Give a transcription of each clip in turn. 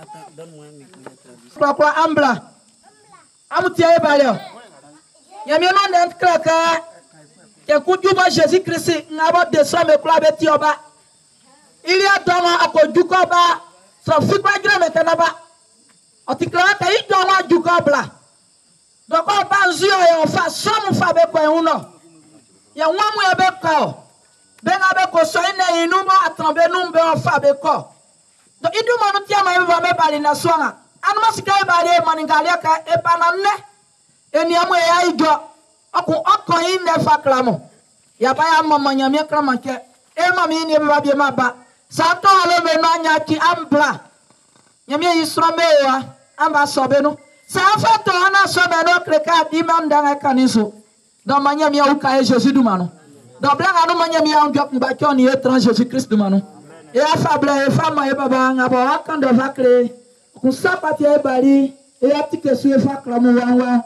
Attends, donne-moi un micro. Pourquoi Ambla? Amoutia et Balio. Yamino Nenkraka. Yakujuba Jésus-Christ. N'aba de somme et Klabetioba. Il y a dans ma Akojukoba. Son fibre Grametanaba. Otikla Taï dans ma Jukobla. Donc on banzio et on fait somme Fabeko et uno. Yawamu Yabeko. Benabeko soine inuma à trembler numbe en Fabeko. Donc il demande tiens ma va me parler na soanga. Anuma sika bale maningalia ka e panamne. E ni amu ya ido. Oko ine fa klamo. Ya ba ya mama nyamia klama ke. E mami ni ba bi maba. Santo ale me manya ki ambla. Nyamia yisrome wa amba sobenu. Sa fa to ana sobenu kreka di mam danga kaniso. Dans manya mi uka e Jésus du mano. Dans blanc anu manya mi an jok ba ko ni étranger Jésus Christ du mano. Et affable et femme et baba ngabo quand de va créer qu'on sapati e bari et aptique sur fa klamu wa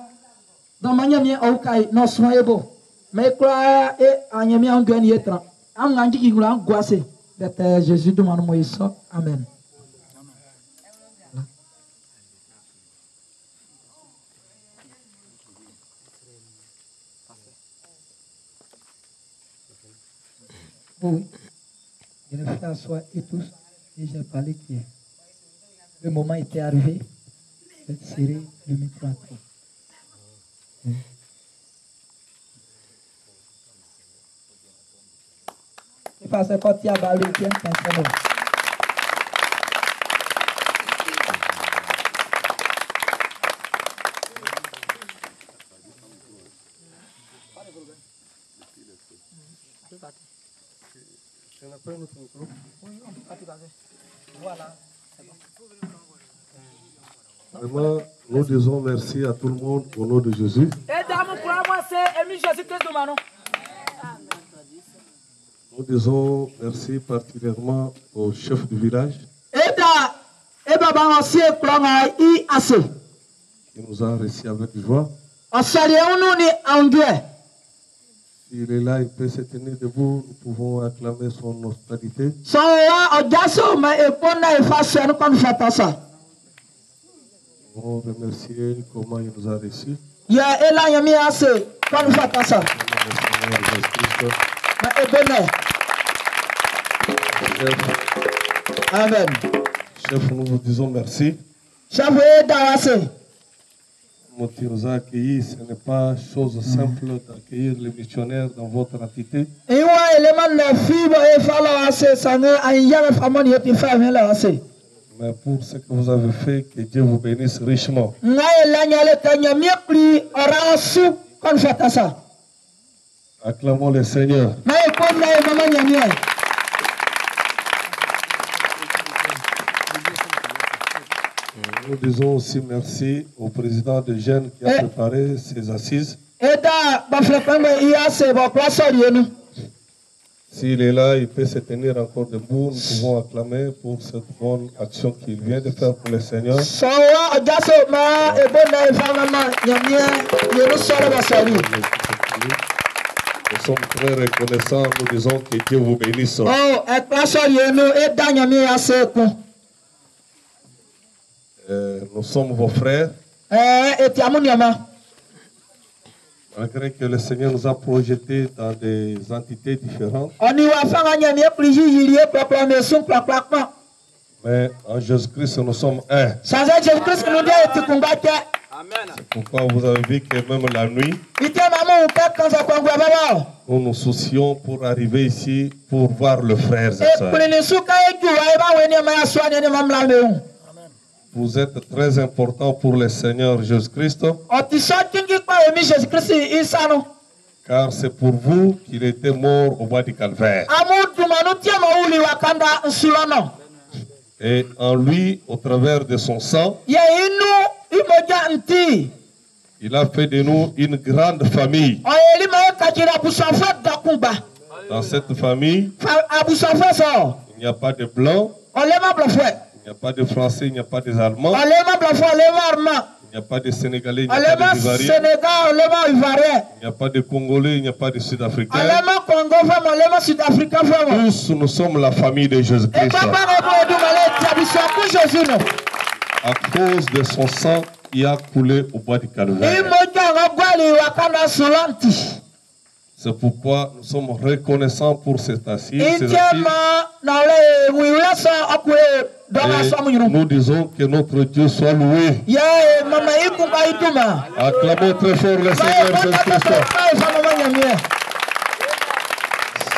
dans manyami au kai no soyebo mais quoi et anyami en gani etra am nganji ki gula ngwase de Jésus de manu Moïse amen. Oui. Je le fais asseoir et tous, et j'ai parlé que le moment était arrivé de serrer le micro à toi. C'est parce que quand tu as parlé, tu as pensé. Vraiment, nous disons merci à tout le monde au nom de Jésus. Nous disons merci particulièrement au chef du village qui nous a reçus avec joie. S'il est là, il peut se tenir debout. Nous pouvons acclamer son hospitalité. Nous voulons remercier comment il nous a reçus. Amen. Chef, nous vous disons merci. Qui nous a accueillis, ce n'est pas chose simple d'accueillir les missionnaires dans votre entité. Mais pour ce que vous avez fait, que Dieu vous bénisse richement. Acclamons le Seigneur. Nous disons aussi merci au président de Gênes qui a préparé ces assises. S'il est là, il peut se tenir encore debout. Nous pouvons acclamer pour cette bonne action qu'il vient de faire pour le Seigneur. Nous sommes très reconnaissants. Nous disons que Dieu vous bénisse. Nous sommes vos frères. Malgré que le Seigneur nous a projetés dans des entités différentes. Mais en Jésus-Christ, nous sommes un. C'est pourquoi vous avez vu que même la nuit, nous nous soucions pour arriver ici pour voir le frère et sœurs. Vous êtes très important pour le Seigneur Jésus-Christ. Car c'est pour vous qu'il était mort au bois du Calvaire. Et en lui, au travers de son sang, il a fait de nous une grande famille. Dans cette famille, il n'y a pas de blanc. Il n'y a pas de Français, il n'y a pas des Allemands. Il n'y a pas de Sénégalais, il n'y a pas de Ivoiriens. Il n'y a pas de Congolais, il n'y a pas de Sud-Africains. Tous, nous sommes la famille de Jésus-Christ. à cause de son sang qui a coulé au bois du Calvaire. C'est pourquoi nous sommes reconnaissants pour cette assise. Nous disons que notre Dieu soit loué. Acclamons très fort le Seigneur Jésus-Christ.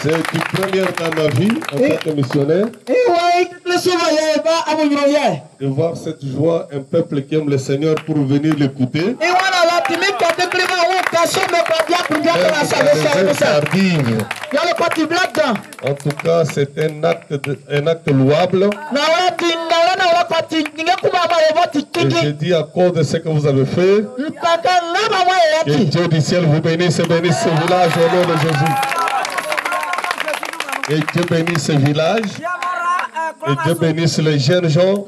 C'est une première dans ma vie en tant que missionnaire de voir cette joie, un peuple qui aime le Seigneur pour venir l'écouter. En tout cas, c'est un acte louable. Et je dis à cause de ce que vous avez fait, que Dieu du ciel vous bénisse et bénisse ce village au nom de Jésus. Et Dieu bénisse ce village. Et Dieu bénisse les jeunes gens.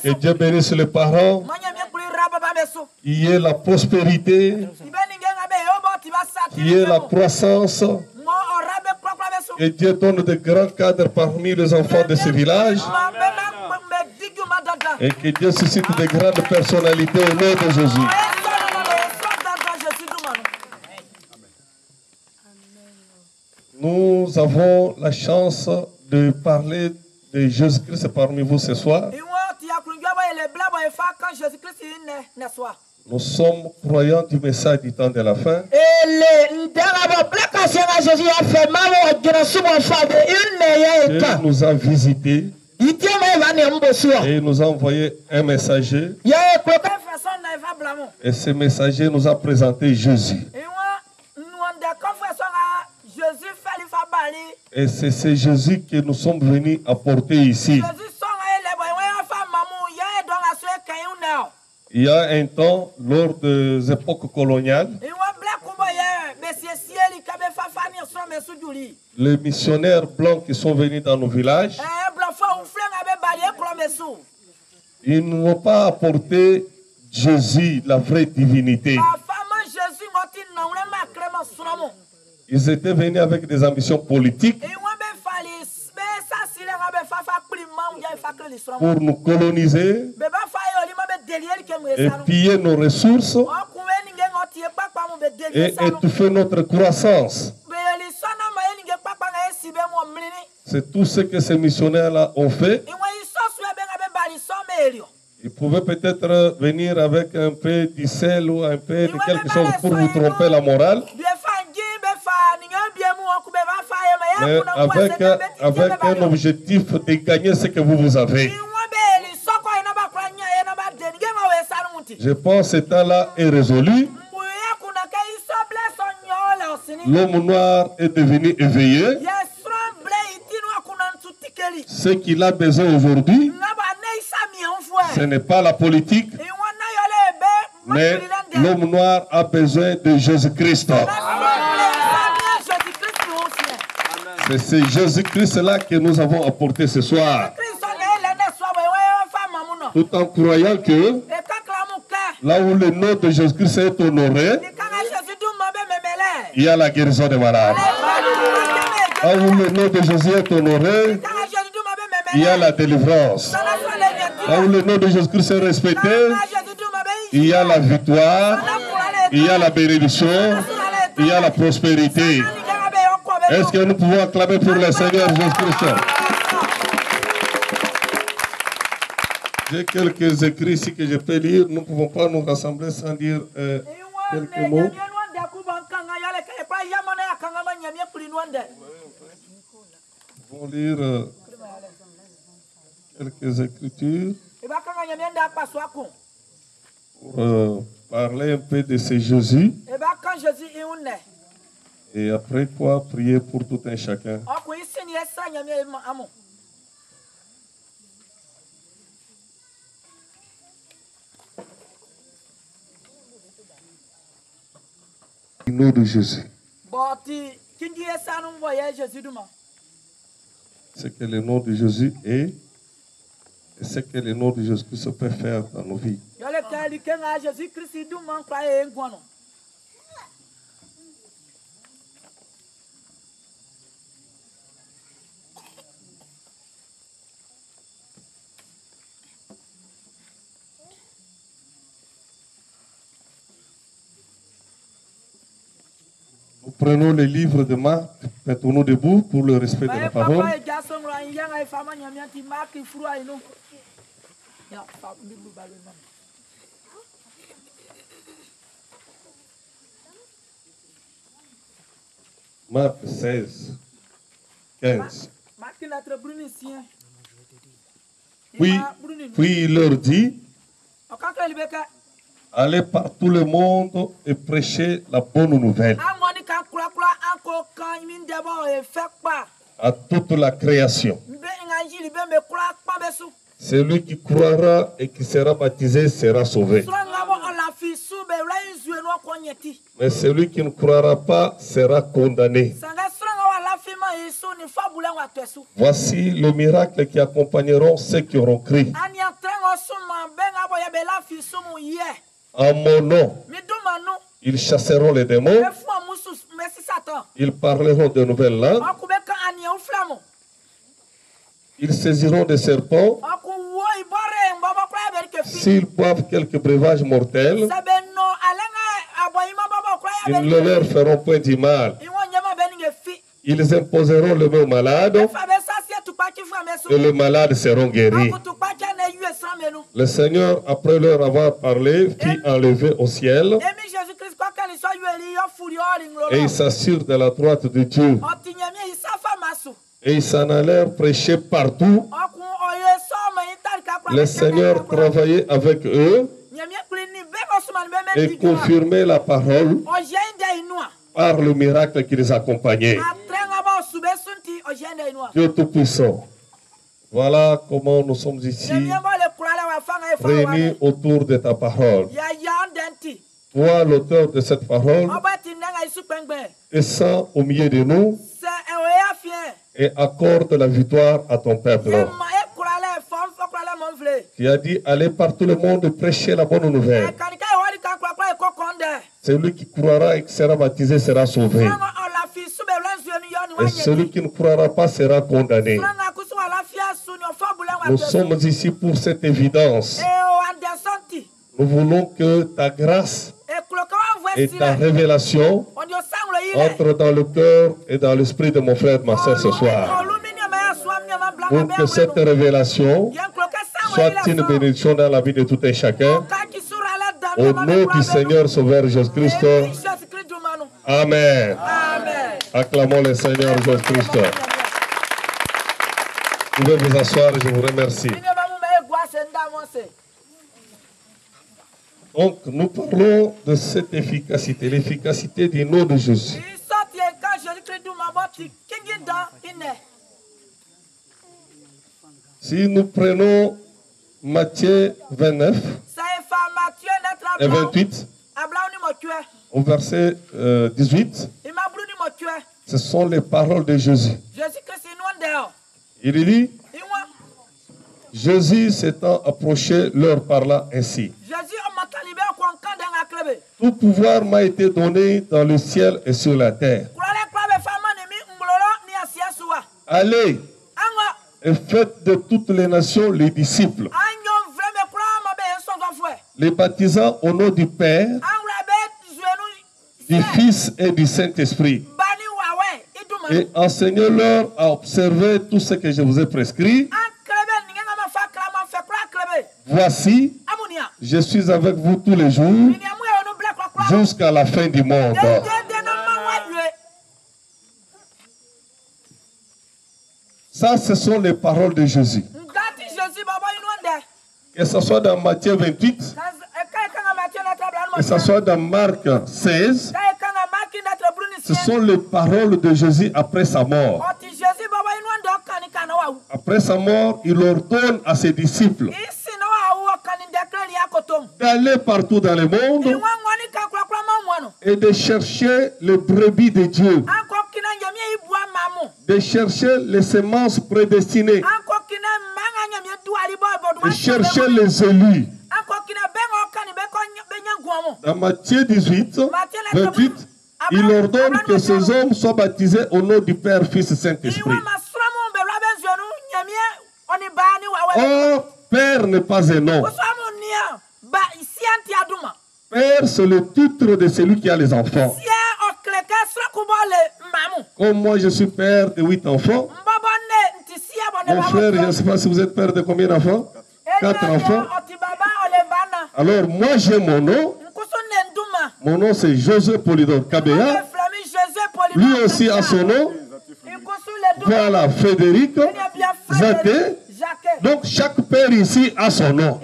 Et Dieu bénisse les parents. Il y ait la prospérité. Il y ait la croissance. Et Dieu donne de grands cadres parmi les enfants de ce village. Et que Dieu suscite de grandes personnalités au nom de Jésus. Nous avons la chance de parler de Jésus-Christ parmi vous ce soir. Nous sommes croyants du message du temps de la fin. Il nous a visités et il nous a envoyé un messager. Et ce messager nous a présenté Jésus. Et c'est ce Jésus que nous sommes venus apporter ici. Il y a un temps, lors des époques coloniales, les missionnaires blancs qui sont venus dans nos villages, ils n'ont pas apporté Jésus, la vraie divinité. Ils étaient venus avec des ambitions politiques pour nous coloniser et piller nos ressources et étouffer notre croissance. C'est tout ce que ces missionnaires-là ont fait. Ils pouvaient peut-être venir avec un peu du sel ou un peu de quelque chose pour vous tromper la morale. Mais avec un objectif de gagner ce que vous avez. Je pense que ce temps-là est résolu. L'homme noir est devenu éveillé. Ce qu'il a besoin aujourd'hui, ce n'est pas la politique, mais l'homme noir a besoin de Jésus-Christ. C'est ce Jésus-Christ-là que nous avons apporté ce soir. Tout en croyant que là où le nom de Jésus-Christ est honoré, il y a la guérison des malades. Là où le nom de Jésus est honoré, il y a la délivrance. Là où le nom de Jésus-Christ est respecté, il y a la victoire, il y a la bénédiction, il y a la prospérité. Est-ce que nous pouvons acclamer pour le Seigneur Jésus-Christ? J'ai quelques écrits ici que je peux lire. Nous ne pouvons pas nous rassembler sans dire quelques mots. Nous pouvons lire quelques écritures pour parler un peu de ce Jésus. Et après quoi, prier pour tout un chacun. Au nom de Jésus. Ce que le nom de Jésus est et ce que le nom de Jésus-Christ peut faire dans nos vies. Nous prenons le livre de Marc, mettons-nous debout pour le respect de la parole. Marc 16, 15. Puis il leur dit, allez par tout le monde et prêchez la bonne nouvelle à toute la création. Celui qui croira et qui sera baptisé sera sauvé. Mais celui qui ne croira pas sera condamné. Voici le miracle qui accompagneront ceux qui auront cru. En mon nom, ils chasseront les démons. Ils parleront de nouvelles langues. Ils saisiront des serpents. S'ils boivent quelques breuvages mortels, ils ne leur feront point du mal. Ils imposeront le mot malade et les malades seront guéris. Le Seigneur, après leur avoir parlé, fit enlever au ciel et ils s'assurent de la droite de Dieu. Et ils s'en allèrent prêcher partout. Le Seigneur travaillait avec eux et confirmait la parole par le miracle qui les accompagnait. Dieu Tout-Puissant, voilà comment nous sommes ici, réunis autour de ta parole. Toi, l'auteur de cette parole, descends au milieu de nous et accorde la victoire à ton peuple. Qui a dit, allez par tout le monde et prêcher la bonne nouvelle. Celui qui croira et qui sera baptisé sera sauvé. Et celui qui ne croira pas sera condamné. Nous sommes ici pour cette évidence. Nous voulons que ta grâce et ta révélation entrent dans le cœur et dans l'esprit de mon frère et de ma soeur ce soir. Pour que cette révélation soit une bénédiction dans la vie de tout un chacun. Au nom du Seigneur Sauveur Jésus-Christ. Amen. Acclamons le Seigneur Jésus-Christ. Vous pouvez vous asseoir et je vous remercie. Donc, nous parlons de cette efficacité, l'efficacité du nom de Jésus. Si nous prenons Matthieu 29 et 28, au verset 18, ce sont les paroles de Jésus. Il dit, Jésus s'étant approché, leur parla ainsi. Tout pouvoir m'a été donné dans le ciel et sur la terre. Allez et faites de toutes les nations les disciples, les baptisant au nom du Père, du Fils et du Saint-Esprit. Et enseignez-leur à observer tout ce que je vous ai prescrit. Voici, je suis avec vous tous les jours jusqu'à la fin du monde. Ça, ce sont les paroles de Jésus. Que ce soit dans Matthieu 28, que ce soit dans Marc 16, ce sont les paroles de Jésus après sa mort. Après sa mort, il ordonne à ses disciples d'aller partout dans le monde et de chercher les brebis de Dieu, de chercher les semences prédestinées, de chercher les élus. Dans Matthieu 18, 28, il ordonne que ces hommes soient baptisés au nom du Père, Fils et Saint-Esprit. Or, Père n'est pas un nom. Père, c'est le titre de celui qui a les enfants. Comme moi, je suis père de 8 enfants. Mon frère, je ne sais pas si vous êtes père de combien d'enfants? 4 enfants. Alors, moi, j'ai mon nom. Mon nom, c'est José Polydore Kabea. Lui aussi a son nom. Voilà, Frédéric, Zaké. Donc, chaque père ici a son nom.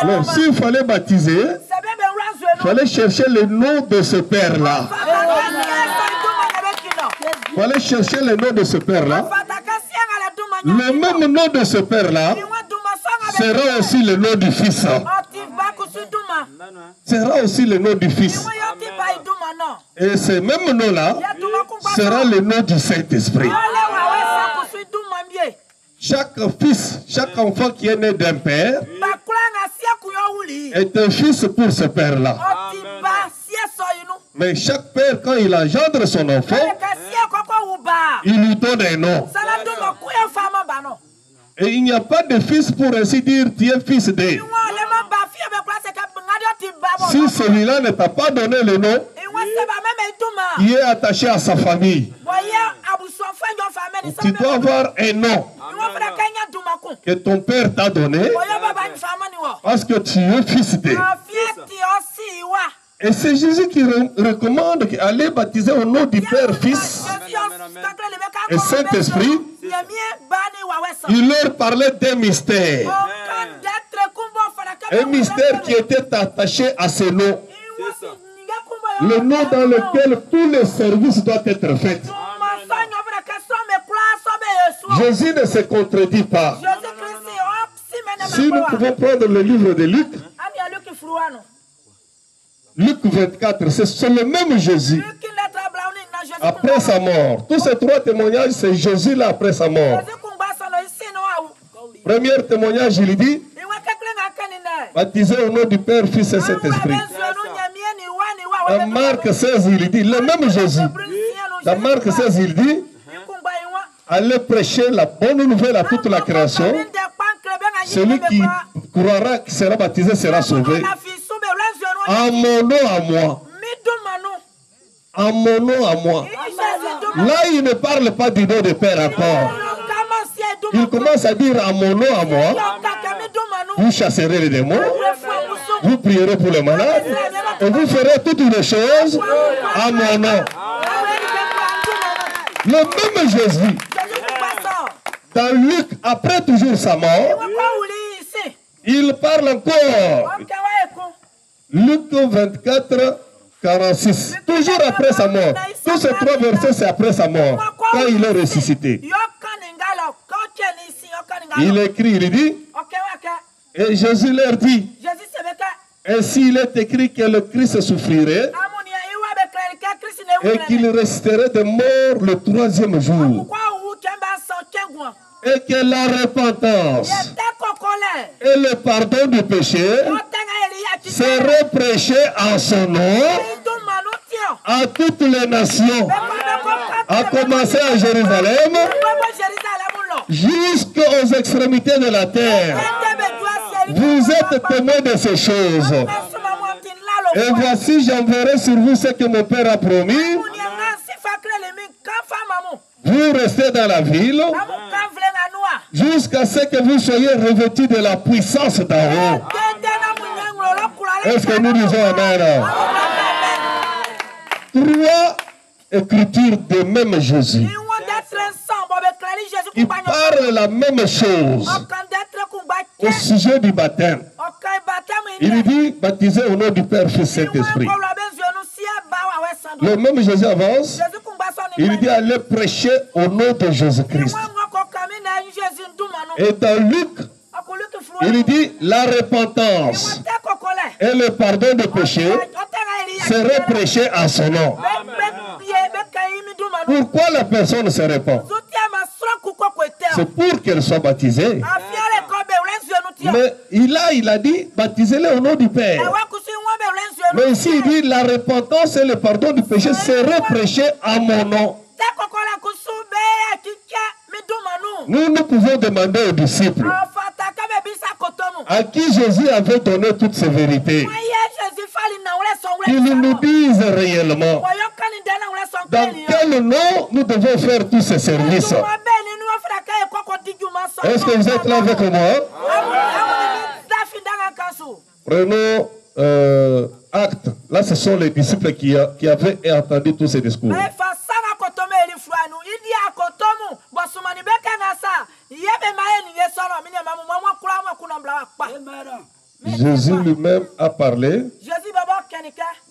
Alors, s'il fallait baptiser, il fallait chercher le nom de ce père-là. Il fallait chercher le nom de ce père-là. Le même nom de ce père-là sera aussi le nom du fils. Sera aussi le nom du fils. Et ce même nom-là sera le nom du Saint-Esprit. Chaque fils, chaque enfant qui est né d'un père est un fils pour ce père-là. Mais chaque père, quand il engendre son enfant, il lui donne un nom. Et il n'y a pas de fils pour ainsi dire, tu es fils de. Si celui-là ne t'a pas donné le nom, il est attaché à sa famille. Tu dois avoir un nom que ton père t'a donné parce que tu es fils de. Et c'est Jésus qui recommande d'aller baptiser au nom du Père, Fils et Saint-Esprit. Il leur parlait d'un mystère. Un mystère qui était attaché à ce nom. Le nom dans lequel tous les services doivent être faits. Jésus ne se contredit pas. Si nous pouvons prendre le livre de Luc, Luc 24, c'est le même Jésus après sa mort. Tous ces 3 témoignages, c'est Jésus là après sa mort. Premier témoignage, il dit, baptisé au nom du Père, Fils et Saint-Esprit. Dans Marc 16, il dit, le même Jésus. Dans Marc 16, il dit, allez prêcher la bonne nouvelle à toute la création. Celui qui croira, qui sera baptisé, sera sauvé. En mon nom à moi. En mon nom à moi. Là, il ne parle pas du nom de Père encore. Il commence à dire en mon nom à moi. Vous chasserez les démons. Vous prierez pour les malades. Et vous ferez toutes les choses en mon nom. Le même Jésus, dans Luc, après toujours sa mort, il parle encore. Luc 24, 46. Toujours après sa mort. Tous ces 3 versets, c'est après sa mort. Quand il est ressuscité. Il écrit, il dit, et Jésus leur dit, ainsi il est écrit que le Christ souffrirait et qu'il resterait de mort le 3e jour. Et que la repentance et le pardon du péché seraient prêchés en son nom à toutes les nations, à commencer à Jérusalem, jusqu'aux extrémités de la terre. Vous êtes témoins de ces choses. Et voici, j'enverrai sur vous ce que mon Père a promis. Vous restez dans la ville jusqu'à ce que vous soyez revêtus de la puissance d'en haut. Est-ce que nous disons amen? 3 écritures de même Jésus. Il parle la même chose au sujet du baptême. Il dit baptisé au nom du Père, Fils et Saint-Esprit. Le même Jésus avance. Il dit allez prêcher au nom de Jésus-Christ. Et dans Luc, il dit la repentance et le pardon de péché seraient prêchés à son nom. Pourquoi la personne se répand? C'est pour qu'elle soit baptisée. Mais il a dit baptisez-les au nom du Père. Mais ici il dit la repentance et le pardon du péché seraient prêchés à mon nom. Nous pouvons demander aux disciples à qui Jésus avait donné toutes ces vérités, qu'ils nous disent réellement dans quel nom nous devons faire tous ces services? Est-ce que vous êtes là avec moi? Prenons acte. Là, ce sont les disciples qui avaient entendu tous ces discours. Jésus lui-même a parlé.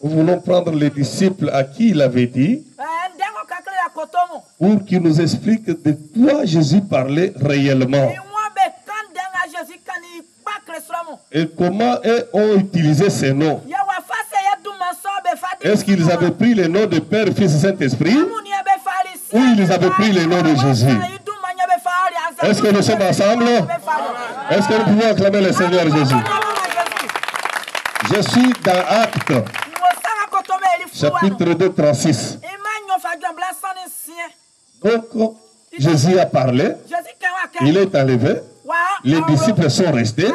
Nous voulons prendre les disciples à qui il avait dit pour qu'ils nous expliquent de quoi Jésus parlait réellement. Et comment eux ont utilisé ces noms. Est-ce qu'ils avaient pris les noms de Père, Fils et Saint-Esprit ou ils avaient pris les noms de Jésus? Est-ce que nous sommes ensemble? Est-ce que nous pouvons acclamer le Seigneur Jésus? Je suis dans Actes, chapitre 2, 36. Donc, Jésus a parlé, il est enlevé, les disciples sont restés,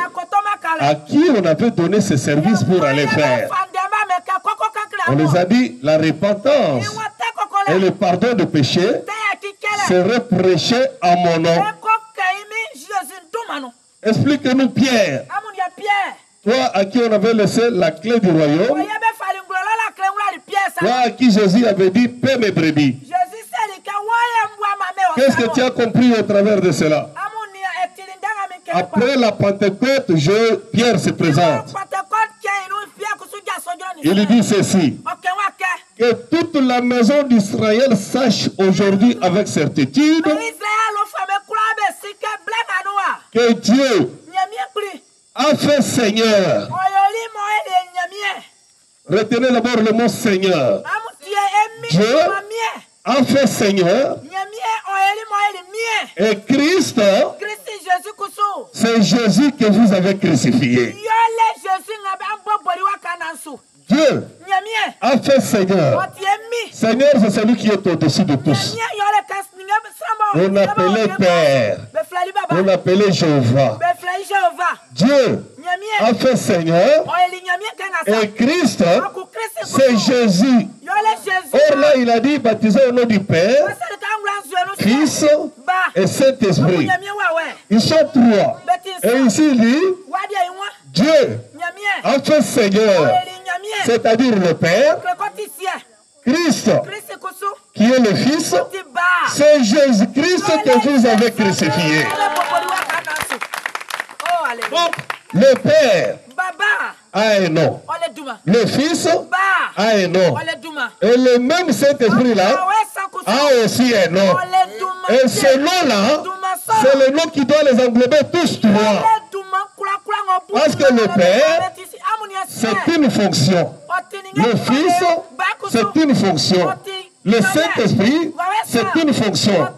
à qui on avait donné ce service pour aller faire. On les a dit, la repentance et le pardon de péché seraient prêchés à mon nom. Explique-nous, Pierre. Toi à qui on avait laissé la clé du royaume, toi à qui Jésus avait dit, paie mes brebis. Qu'est-ce que tu as compris au travers de cela? Après la Pentecôte, Pierre se présente. Il dit ceci, que toute la maison d'Israël sache aujourd'hui avec certitude que Dieu a fait Seigneur. Retenez d'abord le mot Seigneur. Dieu a fait Seigneur. Et Christ, c'est Jésus que vous avez crucifié. Dieu a fait Seigneur. Seigneur, c'est celui qui est au-dessus de tous. On appelait Père. On appelait Jéhovah. Dieu a fait Seigneur. Et Christ, c'est Jésus. Or là, il a dit, baptisé au nom du Père, Fils et Saint-Esprit. Ils sont trois. Et ici, il dit, Dieu a fait Seigneur, c'est-à-dire le Père, Christ, qui est le Fils, c'est Jésus-Christ que vous avez crucifié. Donc, le Père a un nom. Le Fils a un nom. Et le même Saint-Esprit-là a aussi un nom. Et ce nom-là, c'est le nom qui doit les englober tous trois. Parce que le Père, c'est une fonction. Le Fils, c'est une fonction. Le Saint-Esprit, c'est une fonction.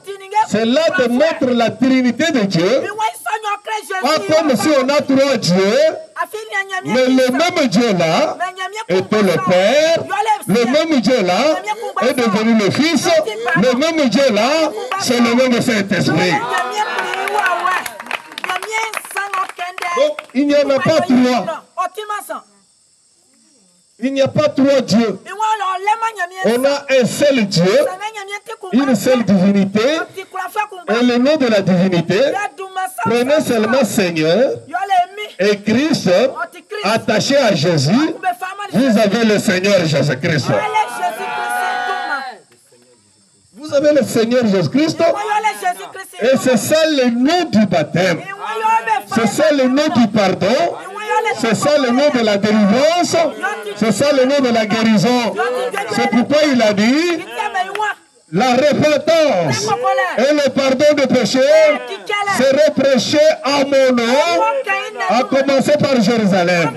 C'est là de mettre la Trinité de Dieu. Pas comme si on a trois dieux, mais le même Dieu là était le Père, le même Dieu là est devenu le Fils, le même Dieu là, c'est le même Saint-Esprit. Donc, il n'y en a pas trois. Il n'y a pas trois dieux. On a un seul Dieu, une seule divinité, et le nom de la divinité, prenez seulement Seigneur et Christ, attaché à Jésus, vous avez le Seigneur Jésus-Christ. Vous avez le Seigneur Jésus-Christ, et c'est ça le nom du baptême, c'est ça le nom du pardon, c'est ça le nom de la délivrance, c'est ça le nom de la guérison. C'est pourquoi il a dit, la repentance et le pardon de péché seraient prêchés à mon nom, à commencer par Jérusalem,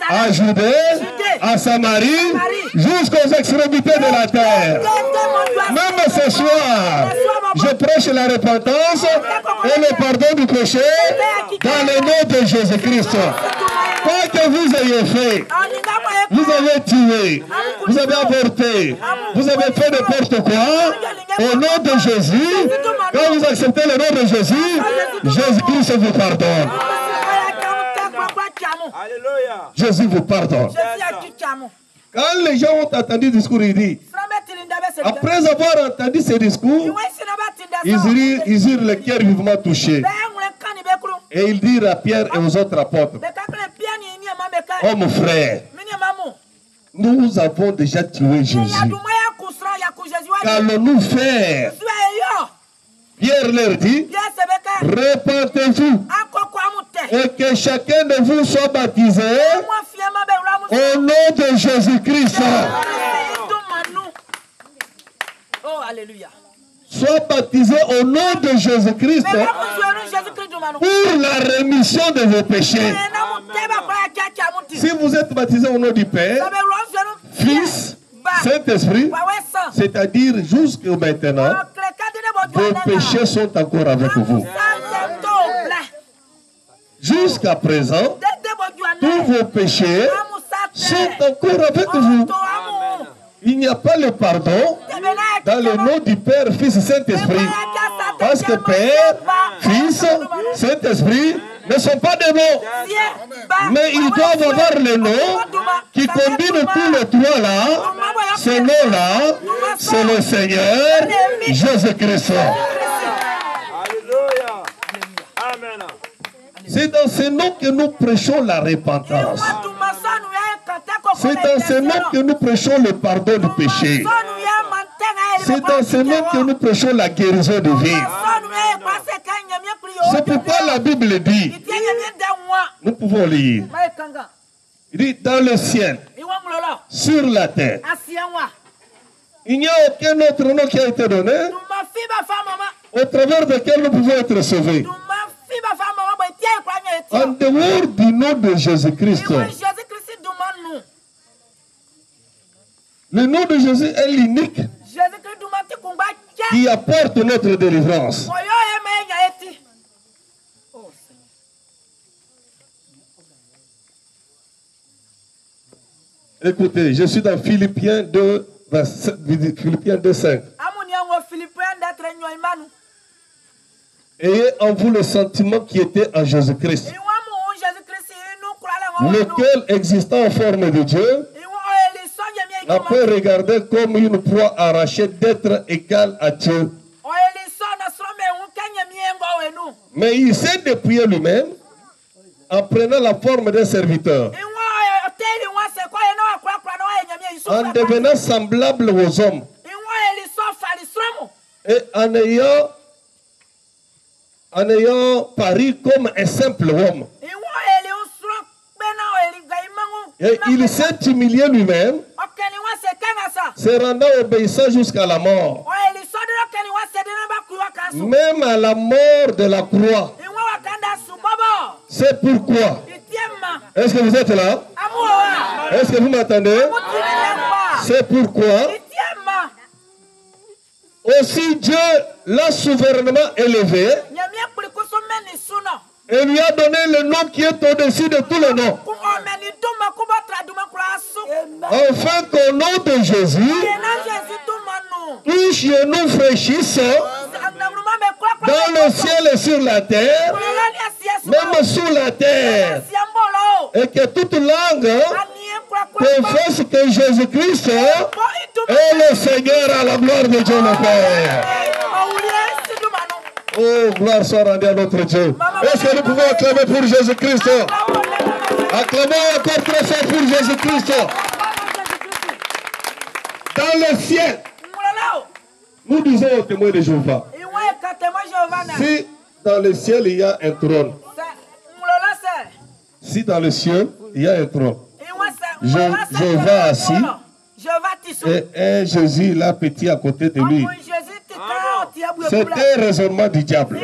à Judée, à Samarie, jusqu'aux extrémités de la terre. Même ce soir, je prêche la repentance et le pardon du péché dans le nom de Jésus-Christ. Quoi que vous ayez fait, vous avez tué, vous avez avorté, vous avez fait n'importe quoi, au nom de Jésus, quand vous acceptez le nom de Jésus, Jésus-Christ vous pardonne. Jésus vous pardonne. Quand les gens ont entendu le discours, ils disent, Après avoir entendu ces discours, ils eurent le cœur vivement touché. Et ils dirent à Pierre et aux autres apôtres, oh mon frère, nous avons déjà tué Jésus. Qu'allons-nous faire? Pierre leur dit, repentez-vous et que chacun de vous soit baptisé au nom de Jésus-Christ. Oh, alléluia. Soit baptisé au nom de Jésus-Christ pour la rémission de vos péchés. Si vous êtes baptisé au nom du Père, Fils, Saint-Esprit, c'est-à-dire jusqu'à maintenant, vos péchés sont encore avec vous. Jusqu'à présent, tous vos péchés sont encore avec vous. Il n'y a pas le pardon dans le nom du Père, Fils et Saint-Esprit. Parce que Père, Fils, Saint-Esprit ne sont pas des noms. Mais ils doivent avoir le nom qui combine tous les trois là. Ce nom-là, c'est le Seigneur Jésus-Christ. C'est dans ce nom que nous prêchons la repentance. C'est dans ce nom que nous prêchons le pardon du péché. C'est dans ce nom que nous prêchons la guérison de vie. C'est pourquoi la Bible dit, nous pouvons lire, il dit dans le ciel, sur la terre, il n'y a aucun autre nom qui a été donné au travers duquel nous pouvons être sauvés. En dehors du nom de Jésus-Christ. Le nom de Jésus est l'unique qui apporte notre délivrance. Écoutez, je suis dans Philippiens 2, Philippiens 2:5. Ayez en vous le sentiment qui était en Jésus-Christ, lequel, existant en forme de Dieu, a pu regarder comme une proie arrachée d'être égal à Dieu. Mais il s'est dépouillé lui-même en prenant la forme d'un serviteur, en devenant semblable aux hommes et en ayant paru comme un simple homme. Et il s'est humilié lui-même, se rendant obéissant jusqu'à la mort, même à la mort de la croix. C'est pourquoi, est-ce que vous êtes là? Est-ce que vous m'entendez? C'est pourquoi aussi Dieu l'a souverainement élevé et lui a donné le nom qui est au-dessus de tous les noms, afin qu'au nom de Jésus, tous genoux fléchissent dans le ciel et sur la terre, même sous la terre, et que toute langue confesse que Jésus-Christ est le Seigneur, à la gloire de Dieu le Père. Oh, gloire soit rendue à notre Dieu. Est-ce que nous pouvons acclamer pour Jésus-Christ? Acclamons encore très fort pour Jésus-Christ. Dans le ciel, nous disons aux témoins de Jéhovah, si dans le ciel il y a un trône, si dans le ciel il y a un trône, Jéhovah assis, et un Jésus là petit à côté de lui. C'est un raisonnement du diable.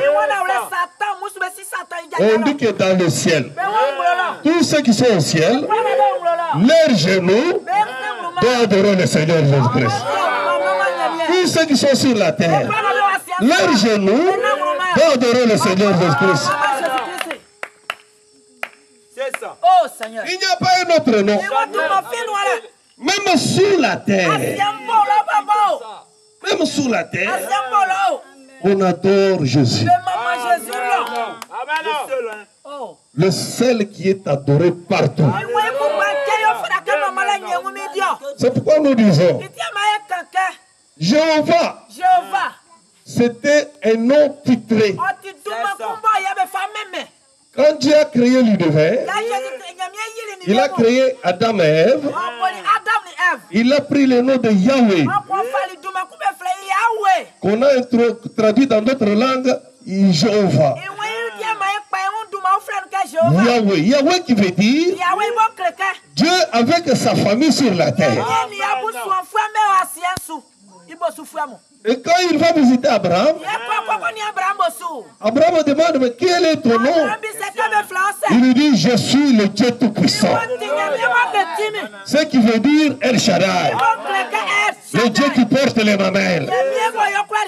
On dit que dans le ciel, tous ceux qui sont au ciel, leurs genoux doivent adorer le Seigneur Jésus-Christ. Tous ceux qui sont sur la terre, leurs genoux doivent adorer le Seigneur Jésus-Christ. Il n'y a pas un autre nom. Même sur la terre. Même sur la terre, on adore Jésus. Le seul qui est adoré partout. C'est pourquoi nous disons, Jéhovah. C'était un nom titré. Quand Dieu a créé l'univers, il a créé Adam et Ève. Il a pris le nom de Yahweh, qu'on a traduit dans d'autres langues, Jéhovah. Yahweh. Yahweh qui veut dire Dieu avec sa famille sur la terre. Et quand il va visiter Abraham, Abraham demande, mais quel est ton nom? Il lui dit, je suis le Dieu Tout-Puissant. Ce qui veut dire El Shaddai. Le Dieu qui porte les mamelles.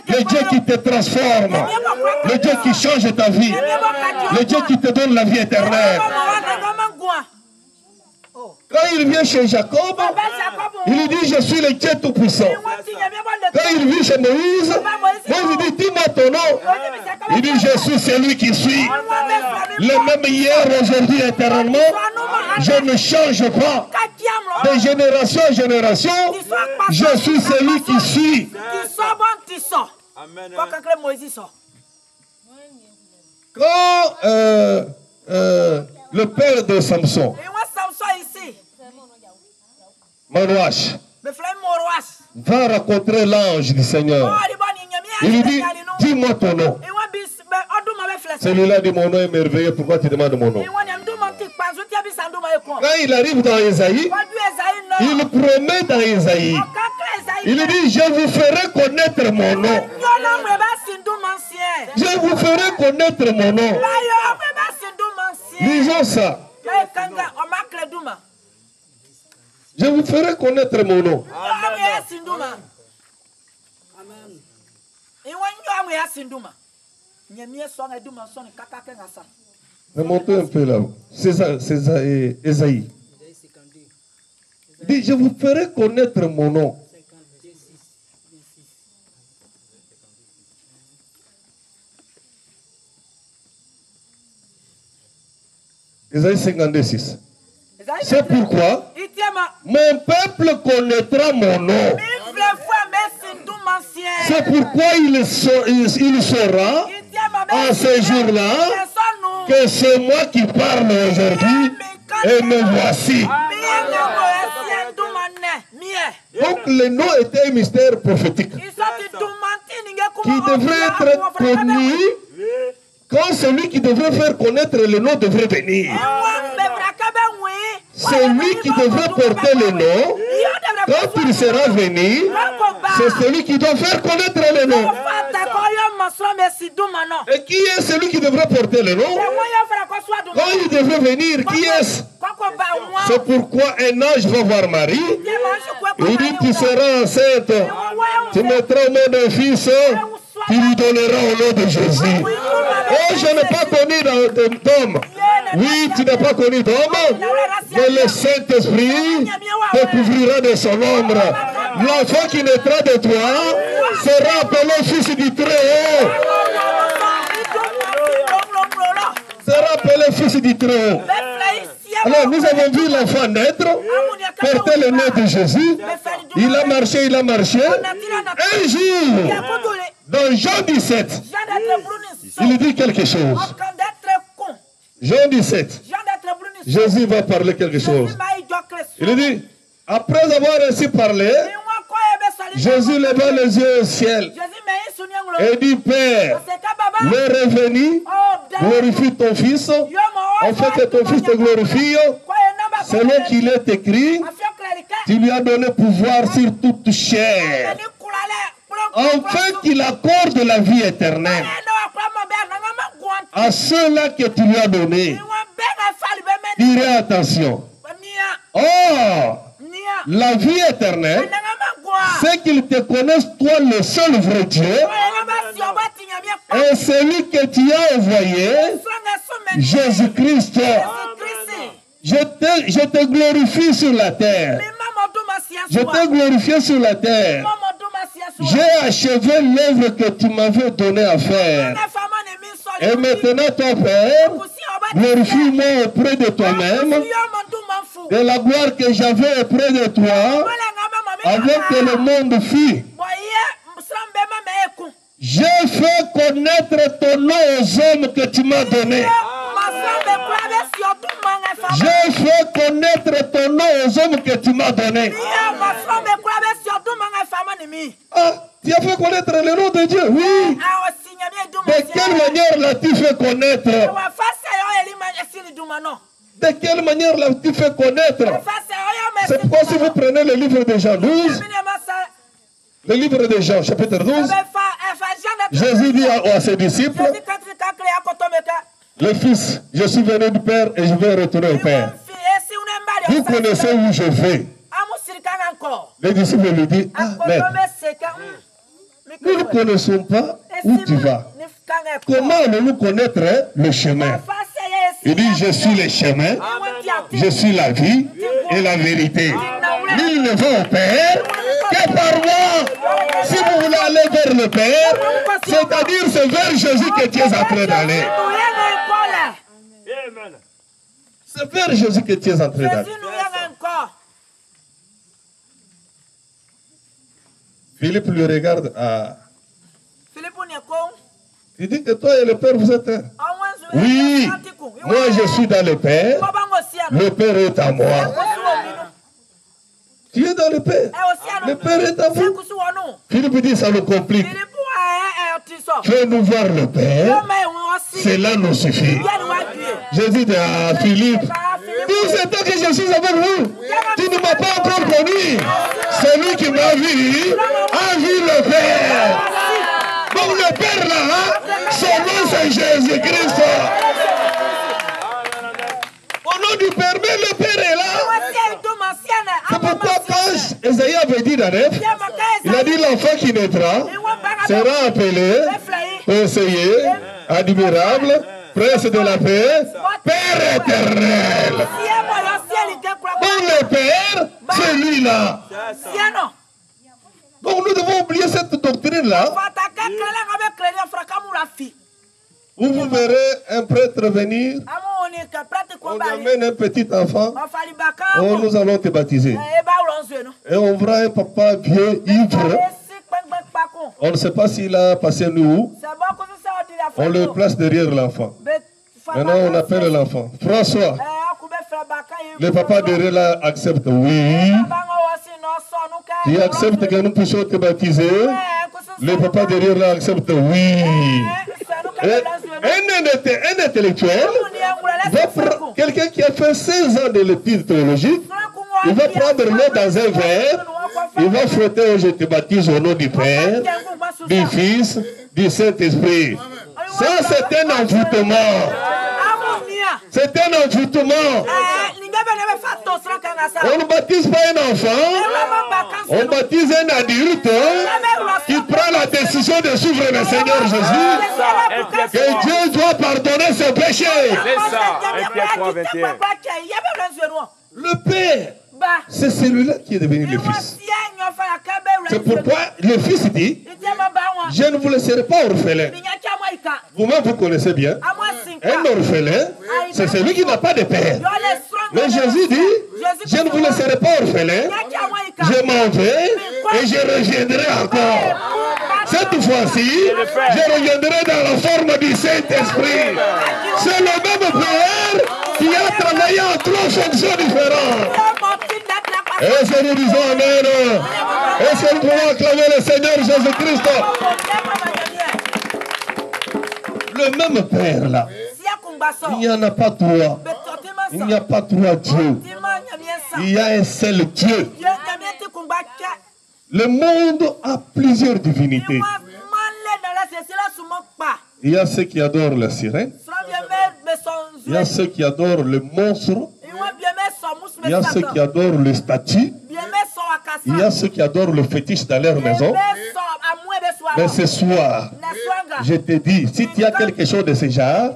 Le Dieu qui te transforme. Le Dieu qui change ta vie. Le Dieu qui te donne la vie éternelle. Quand il vient chez Jacob, il lui dit, je suis le Dieu Tout-Puissant. Quand il vient chez Moïse, Moïse dit, dis-moi ton nom. Il dit, je suis celui qui suis. Le même hier, aujourd'hui, éternellement. Je ne change pas. De génération en génération, je suis celui qui suis. Quand le père de Samson, Manoach, va rencontrer l'ange du Seigneur, il lui dit, dis-moi ton nom. Celui-là dit, mon nom est merveilleux, pourquoi tu demandes mon nom? Quand il arrive dans Ésaïe, il promet dans Ésaïe, il dit, je vous ferai connaître mon nom. Je vous ferai connaître mon nom. Lisons ça. Je vous ferai connaître mon nom. Remontez un peu là. C'est Ésaïe. Dit, je vous ferai connaître mon nom. Ésaïe 56. C'est pourquoi mon peuple connaîtra mon nom. C'est pourquoi il saura en ce jour-là que c'est moi qui parle aujourd'hui et me voici. Donc le nom était un mystère prophétique qui devrait être connu quand celui qui devrait faire connaître le nom devrait venir. Celui qui devrait porter le nom, quand il sera venu, c'est celui qui doit faire connaître le nom. Et qui est celui qui devrait porter le nom? Quand il devrait venir, qui est-ce? C'est pourquoi un ange va voir Marie. Il dit, tu seras enceinte, tu mettras au monde un fils, tu lui donneras au nom de Jésus. Oh, je n'ai pas connu d'homme. Oui, tu n'as pas connu d'homme, mais le Saint-Esprit te couvrira de son ombre. L'enfant qui naîtra de toi sera appelé fils du Très-Haut. Sera appelé fils du Très-Haut. Alors, nous avons vu l'enfant naître, porter le nom de Jésus. Il a marché, il a marché. Un jour, dans Jean 17, il dit quelque chose. Jean 17, Jésus va parler quelque chose. Il dit, après avoir ainsi parlé, Jésus leva les yeux au ciel et dit, Père, l'heure est venue, glorifie ton Fils, afin que ton Fils te glorifie, selon qu'il est écrit, tu lui as donné pouvoir sur toute chair, afin qu'il accorde la vie éternelle à ceux-là que tu lui as donné. Tirez attention. Or, la vie éternelle, c'est qu'ils te connaissent, toi, le seul vrai Dieu, et celui que tu as envoyé, Jésus-Christ. Je te glorifie sur la terre. Je t'ai glorifié sur la terre. J'ai achevé l'œuvre que tu m'avais donnée à faire. Et maintenant, ton Père, glorifie-moi auprès de toi-même, de la gloire que j'avais auprès de toi, avant que le monde fût. J'ai fait connaître ton nom aux hommes que tu m'as donnés. J'ai fait connaître ton nom aux hommes que tu m'as donnés. Ah, tu as fait connaître le nom de Dieu? Oui. De quelle manière l'as-tu fait connaître? De quelle manière l'as-tu fait connaître? C'est pourquoi si vous prenez le livre de Jean 12, le livre de Jean chapitre 12, Jésus dit à ses disciples, le Fils, je suis venu du Père et je vais retourner au Père. Vous connaissez où je vais. Les disciples lui disent, ah, Maître, nous ne connaissons pas où tu vas. Comment allons-nous connaître le chemin? Il dit, je suis le chemin, je suis la vie et la vérité. Nul ne va au Père que par moi. Si vous voulez aller vers le Père, c'est-à-dire c'est vers Jésus que tu es en train d'aller. C'est vers Jésus que tu es en train d'aller. Philippe lui regarde. Ah. Il dit que toi et le Père vous êtes un. Oui, moi je suis dans le Père. Le Père est à moi. Tu es dans le Père. Le Père est à vous. Philippe dit ça nous complique. Fais-nous voir le Père. Cela nous suffit. Jésus dit à Philippe, tout ce temps que je suis avec vous, tu ne m'as pas encore connu. Celui qui m'a vu a vu le Père. Donc le Père là, son nom c'est Jésus-Christ. Au nom du Père, mais le Père est là. C'est pourquoi quand Esaïe avait dit d'Aref, il a dit l'enfant qui naîtra sera appelé conseiller, admirable, prince de la paix, Père éternel. Donc le Père, c'est lui là. Donc nous devons oublier cette doctrine-là. Où vous verrez un prêtre venir, on lui amène un petit enfant, nous allons te baptiser. Et on verra un papa vieux, ivre. On ne sait pas s'il a passé nous. On le place derrière l'enfant. Maintenant on appelle l'enfant. François. Le papa derrière là accepte. Oui. Tu acceptes que nous puissions te baptiser. Le papa derrière là accepte. Oui. Un intellectuel, quelqu'un qui a fait 16 ans de l'étude théologique, il va prendre l'eau dans un verre, il va frotter, je te baptise au nom du Père, du Fils, du Saint-Esprit. Ça, c'est un envoûtement. C'est un envoûtement. On ne baptise pas un enfant, on baptise un adulte qui prend la décision de suivre le Seigneur Jésus, que Dieu doit pardonner ses péchés. C'est ça, 1 Pierre 3, 21. Le Père, c'est celui-là qui est devenu le Fils. C'est pourquoi le Fils dit, je ne vous laisserai pas orphelin. Vous-même, vous connaissez bien. Un orphelin, c'est celui qui n'a pas de père. Mais Jésus dit, je ne vous laisserai pas orphelin. Je m'en vais et je reviendrai encore. Cette fois-ci, je reviendrai dans la forme du Saint-Esprit. C'est le même Père qui a travaillé en 3 fonctions différentes. Est-ce que nous disons Amen? Est-ce que nous pouvons acclamer le Seigneur Jésus-Christ? Le même Père là. Il n'y en a pas 3. Il n'y a pas 3 dieux. Il y a un seul Dieu. Le monde a plusieurs divinités. Il y a ceux qui adorent la sirène. Il y a ceux qui adorent le monstre. Il y a ceux qui adorent le statut. Il y a ceux qui adorent le fétiche dans leur maison. Mais ce soir, je te dis, si tu as quelque chose de ce genre,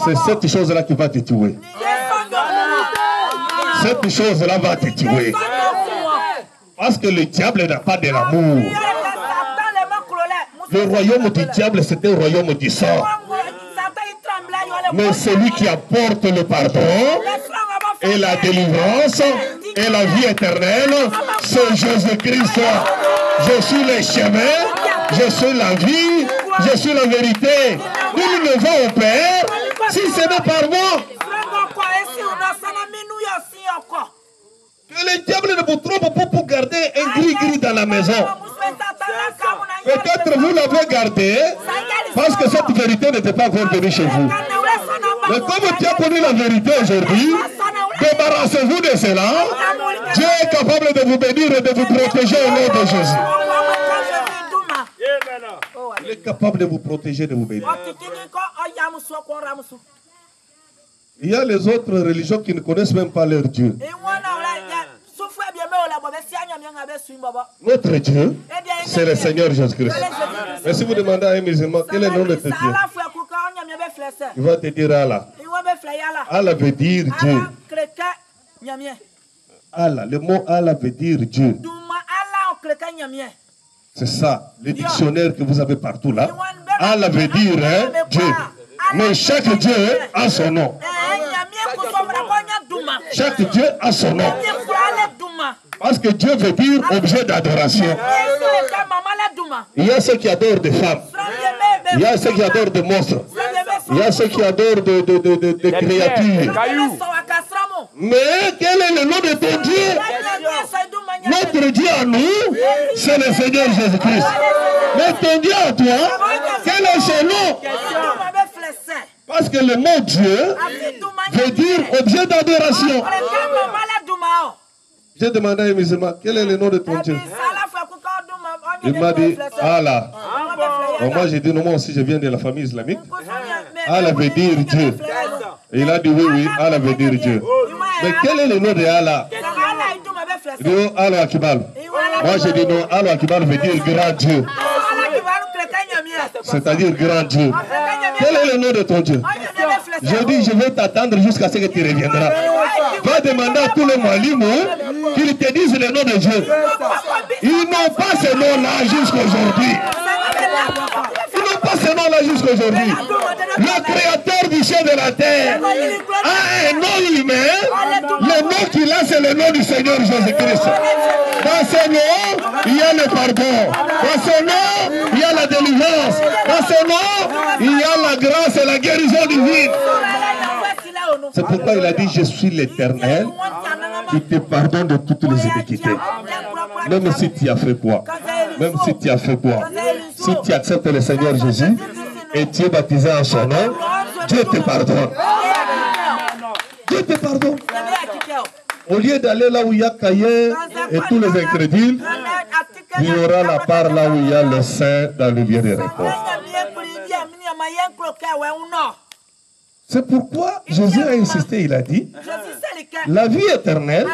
c'est cette chose-là qui va te tuer. Cette chose-là va te tuer. Parce que le diable n'a pas de l'amour. Le royaume du diable, c'est un royaume du sang. Mais celui qui apporte le pardon et la délivrance et la vie éternelle, c'est Jésus-Christ. Je suis le chemin, je suis la vie, je suis la vérité. Nous nous levons au Père, si ce n'est par moi. Que le diable ne vous trompe pour garder un gris-gris dans la maison. Peut-être vous l'avez gardé parce que cette vérité n'était pas encore venue chez vous. Mais comme tu as connu la vérité aujourd'hui, débarrassez-vous de cela. Dieu est capable de vous bénir et de vous protéger au nom de Jésus. Il est capable de vous protéger et de vous bénir. Il y a les autres religions qui ne connaissent même pas leur Dieu. Notre Dieu, c'est le Seigneur Jésus-Christ. Mais si vous demandez à un musulman quel est le nom de ce Dieu, il va te dire Allah. Allah veut dire Dieu. Allah, le mot Allah veut dire Dieu. C'est ça, le dictionnaire que vous avez partout là. Allah veut dire Dieu. Mais chaque Dieu a son nom. Chaque Dieu a son nom. Parce que Dieu veut dire objet d'adoration. Il y a ceux qui adorent des femmes. Il y a ceux qui adorent des monstres. Il y a ceux qui adorent des créatures. Mais quel est le nom de ton Dieu? Notre Dieu à nous, c'est le Seigneur Jésus-Christ. Mais ton Dieu à toi, quel est son nom? Parce que le mot Dieu veut dire objet d'adoration. J'ai demandé à un musulman, quel est le nom de ton Dieu? Il m'a dit, Allah. Donc moi j'ai dit, non, moi aussi je viens de la famille islamique. Allah veut dire Dieu. Et il a dit, oui, oui, Allah veut dire Dieu. Mais quel est le nom de Allah? Il dit, oh, Allah Akbar. Moi j'ai dit, non, Allah Akbar veut dire grand Dieu. C'est-à-dire grand Dieu. Quel est le nom de ton Dieu? Je dis, je vais t'attendre jusqu'à ce que tu reviendras. Va demander à tous les malimos qu'ils te disent le nom de Dieu. Ils n'ont pas ce nom-là jusqu'aujourd'hui. Ils n'ont pas ce nom-là jusqu'aujourd'hui. Le créateur du ciel et de la terre a un nom humain. Le nom qu'il a, c'est le nom du Seigneur Jésus-Christ. Dans ce nom, il y a le pardon. Dans ce nom, il y a la délivrance. Dans ce nom, il y a la grâce et la guérison divine. C'est pourquoi il a dit, je suis l'Éternel qui te pardonne de toutes les iniquités. Même si tu as fait quoi? Même si tu as fait quoi? Si tu acceptes le Seigneur Jésus et tu es baptisé en son nom, Dieu te pardonne. Dieu te pardonne. Au lieu d'aller là où il y a Caïn et tous les incrédules, il y aura la part là où il y a le saint dans le lieu de repos. C'est pourquoi Jésus a insisté, il a dit, la vie éternelle,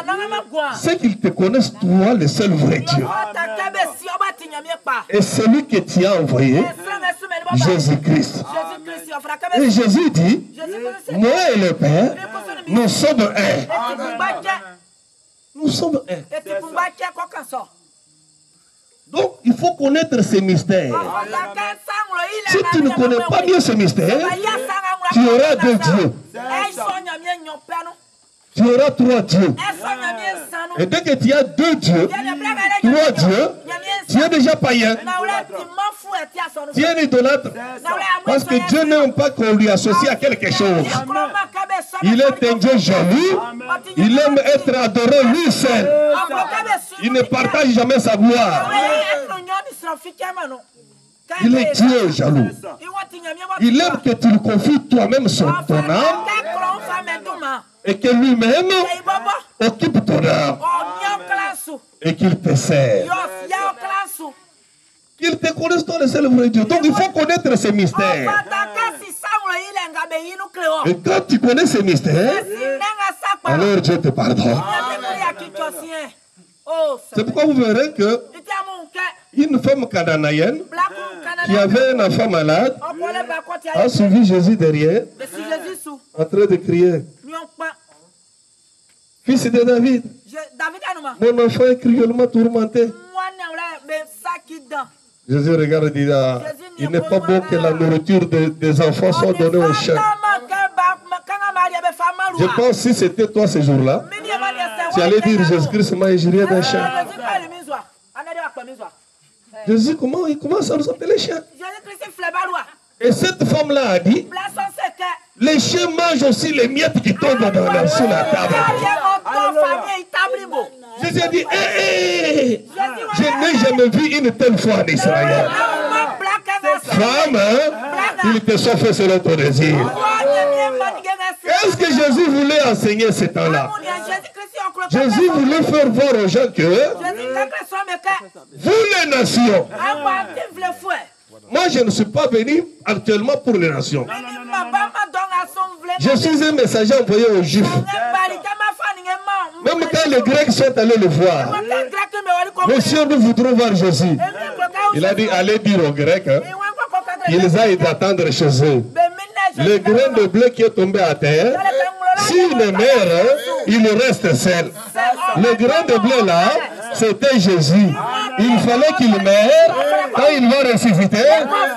c'est qu'ils te connaissent toi, le seul vrai Dieu. Et celui que tu as envoyé, Jésus-Christ. Et Jésus dit, moi et le Père, nous sommes un. Nous sommes un. Donc, il faut connaître ces mystères. Si tu ne connais pas bien ce mystère, tu auras deux dieux. Tu auras trois dieux. Et dès que tu as deux dieux, trois dieux, tu es déjà païen. Tu es un idolâtre. Parce que Dieu n'aime pas qu'on lui associe à quelque chose. Il est un Dieu jaloux. Il aime être adoré lui seul. Il ne partage jamais sa gloire. Il est Dieu jaloux. Il aime que tu lui confies toi-même ton âme et que lui-même occupe ton âme et qu'il te sert. Qu'il te connaisse toi le seul vrai Dieu. Donc il faut connaître ces mystères. Et quand tu connais ces mystères, alors Dieu te pardonne. C'est pourquoi vous verrez que une femme cananéenne qui avait un enfant malade a suivi Jésus derrière en train de crier, fils de David, mon enfant est cruellement tourmenté. Jésus regarde et dit, il n'est pas bon que la nourriture des enfants soit donnée aux chiens. Je pense que si c'était toi ce jour-là, tu allais dire, Jésus-Christ m'a injurié d'un chien. Jésus, comment il commence à nous appeler chiens? Et cette femme-là a dit, les chiens mangent aussi les miettes qui tombent sur la table. Jésus a dit, je n'ai jamais vu une telle foi en Israël. Femme, il te soit fait selon ton désir. Est-ce que Jésus voulait enseigner ce temps-là? Jésus voulait faire voir aux gens que vous les nations, moi je ne suis pas venu actuellement pour les nations. Je suis un messager envoyé aux Juifs. Même quand les Grecs sont allés le voir, Monsieur, nous voudrons voir Jésus. Il a dit, allez dire aux Grecs, ils aillent d'attendre chez eux. Le grain de blé qui est tombé à terre, s'il meurt, il reste seul. Le grain de blé là, c'était Jésus. Il fallait qu'il meure. Quand il va ressusciter,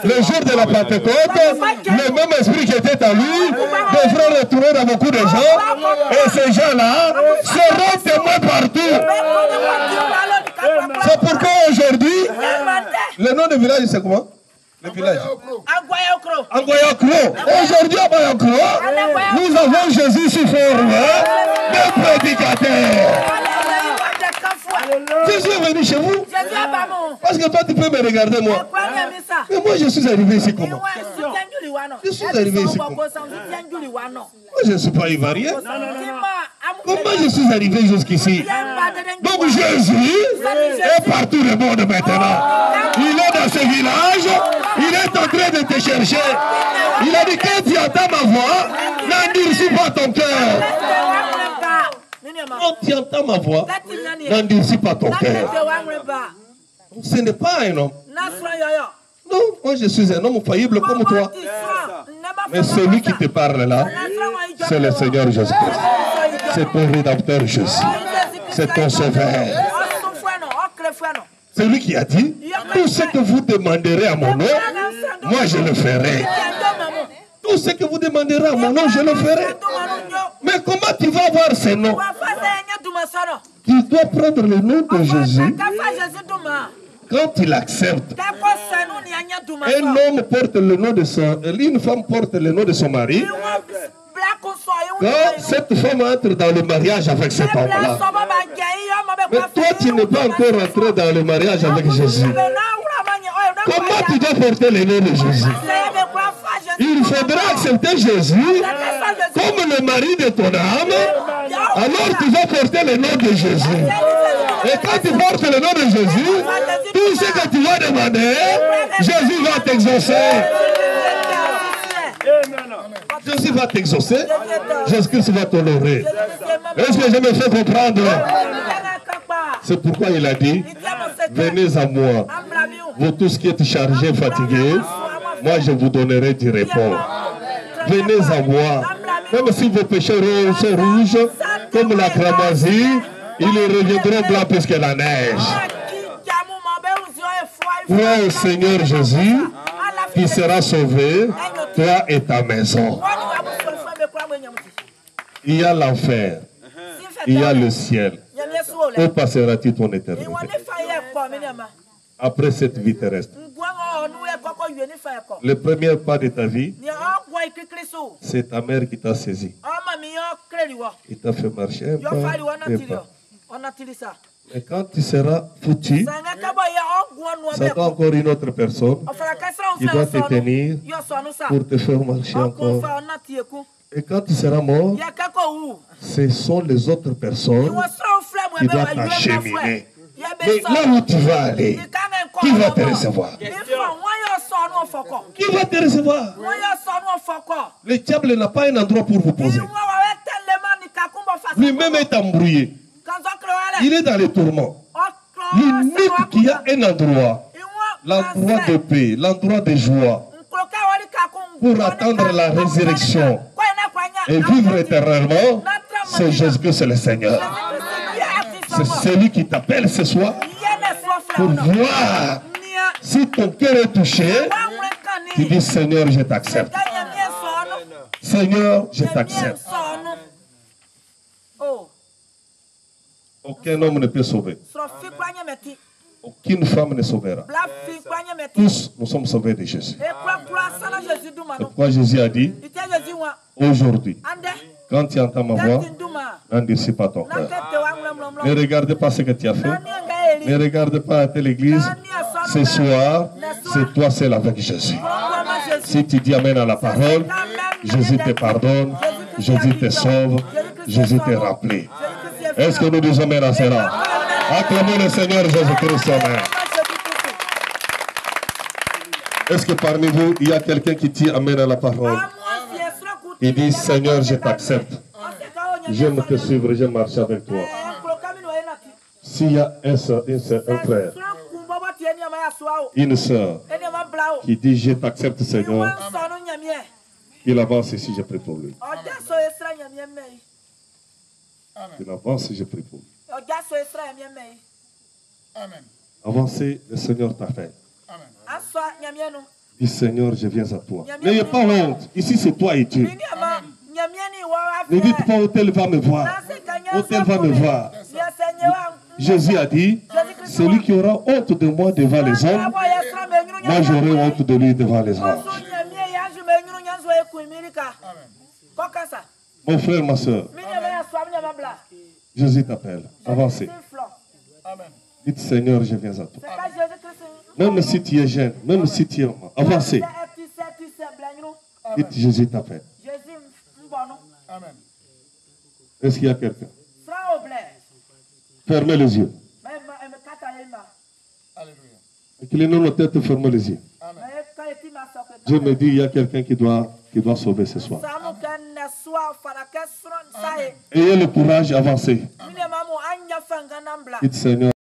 le jour de la Pentecôte, le même esprit qui était en lui devrait retourner dans beaucoup de gens. Et ces gens-là seront témoins partout. C'est pourquoi aujourd'hui, le nom du village, c'est comment? Le village Angoyokro. Aujourd'hui à Angoyokro, nous avons Jésus sous forme de prédicateur. Jésus est venu chez vous. Parce que toi tu peux me regarder moi. Mais moi je suis arrivé ici comment? Je suis arrivé ici comment? Moi je ne suis pas ivoirien. Comment je suis arrivé jusqu'ici? Donc Jésus est partout le monde maintenant. Il est dans ce village. Il est en train de te chercher. Il a dit quand tu entends ma voix, n'endurcis pas ton cœur. Quand tu entends ma voix, n'endurcis pas ton cœur. Ce n'est pas un homme. Non, moi je suis un homme faillible comme toi. Mais celui qui te parle là, c'est le Seigneur Jésus-Christ. C'est ton rédempteur Jésus. C'est ton sauveur. C'est lui qui a dit, tout ce que vous demanderez à mon nom, moi je le ferai. Tout ce que vous demanderez à mon nom, je le ferai. Mais comment tu vas avoir ce nom? Tu dois prendre le nom de Jésus. Quand il accepte, un homme porte le nom de son, une femme porte le nom de son mari. Quand cette femme entre dans le mariage avec cet homme-là, mais toi tu n'es pas encore entré dans le mariage avec Jésus. Comment tu dois porter le nom de Jésus? Il faudra accepter Jésus comme le mari de ton âme. Alors tu vas porter le nom de Jésus. Et quand tu portes le nom de Jésus, tout ce que tu vas demander, Jésus va t'exaucer. Jésus va t'exaucer. Jésus-Christ va t'honorer. Est-ce que je me fais comprendre? C'est pourquoi il a dit, venez à moi, vous tous qui êtes chargés, fatigués, moi je vous donnerai du repos. Venez à moi, même si vos péchés sont rouges, comme la cramoisie, ils reviendront blancs plus que la neige. Crois au Seigneur Jésus, qui sera sauvé, toi et ta maison. Il y a l'enfer, il y a le ciel. Où passeras-tu ton éternité? Après cette vie terrestre. Le premier pas de ta vie, c'est ta mère qui t'a saisi. Il t'a fait marcher un pas, deux pas. Et quand tu seras foutu, ça doit encore une autre personne qui doit te tenir pour te faire marcher encore. Et quand tu seras mort, ce sont les autres personnes qui doivent t'acheminer. Mais là où tu vas aller, qui va te recevoir? Qui va te recevoir? Le diable n'a pas un endroit pour vous poser. Lui-même est embrouillé. Il est dans les tourments. L'unique qui a un endroit, l'endroit de paix, l'endroit de joie, pour attendre la résurrection et vivre éternellement, c'est Jésus-Christ, le Seigneur. C'est celui qui t'appelle ce soir pour voir si ton cœur est touché. Tu dis, Seigneur, je t'accepte. Seigneur, je t'accepte. Aucun homme ne peut sauver. Aucune femme ne sauvera. Tous, nous sommes sauvés de Jésus. C'est pourquoi Jésus a dit, aujourd'hui, quand tu entends ma voix, n'endurcis pas ton cœur. Ne regarde pas ce que tu as fait. Ne regarde pas à telle église. Ce soir, c'est toi seul avec Jésus. Si tu dis Amen à la parole, Jésus te pardonne, Jésus te sauve, Jésus te remplit. Est-ce que nous disons Amen à cela? Acclamons le Seigneur Jésus-Christ. Amen. Est-ce que parmi vous, il y a quelqu'un qui dit Amen à la parole? Il dit, Seigneur, je t'accepte. J'aime te suivre, je marche avec toi. S'il y a un frère, une soeur, qui dit, je t'accepte, Seigneur, il avance ici, je prie pour lui. Il avance, je prie pour lui. Avancez, le Seigneur t'appelle. Dis Seigneur, je viens à toi. N'ayez pas honte. Ici, c'est toi et Dieu. Ne dites pas, oh, tel va me voir. Oh, tel va me voir. Jésus a dit, celui qui aura honte de moi devant les hommes, moi j'aurai honte de lui devant les anges. Mon frère, ma soeur, Jésus t'appelle. Avancez. Dites Seigneur, je viens à toi. Même si tu es jeune, même si tu es homme, avancez. Dites Jésus t'appelle. Est-ce qu'il y a quelqu'un? Fermez les yeux. Inclinons nos têtes, fermez les yeux. Dieu me dit, il y a quelqu'un qui doit sauver ce soir. Ayez le courage d'avancer. Dites Seigneur.